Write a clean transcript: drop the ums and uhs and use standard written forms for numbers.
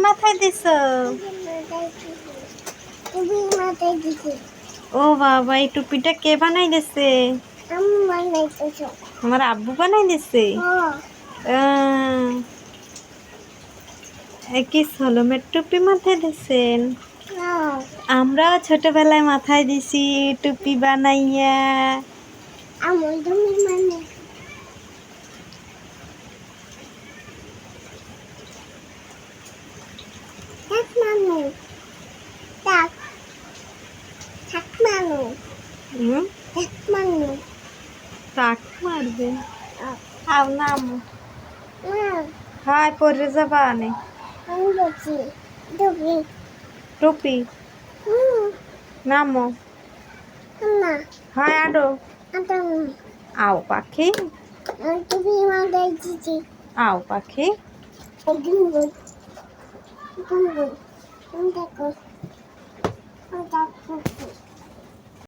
মাথায় দিছো? টুপি মাথায় দিছি। ও বাবা, এই টুপিটা কে বানাই দিছে? আমি বানাইতেছি। আমার আব্বু বানাই দিছে। কি সলমের টুপি মাথায় দিছেন? আমরা ছোটবেলায় মাথায় দিছি টুপি বানাইয়া। আমার তুমি মানে থাক মানু থাক থাক মানু হুম, থাক মানু টাক মারবে। আও নাম না হাই পরে যাবা আনে আমি বলছি টুপি টুপি নামো না হাই আডো আদম আও পাখি টুপি মাথায় দিছি। আও পাখি গুনগুন গুনগুন দেখো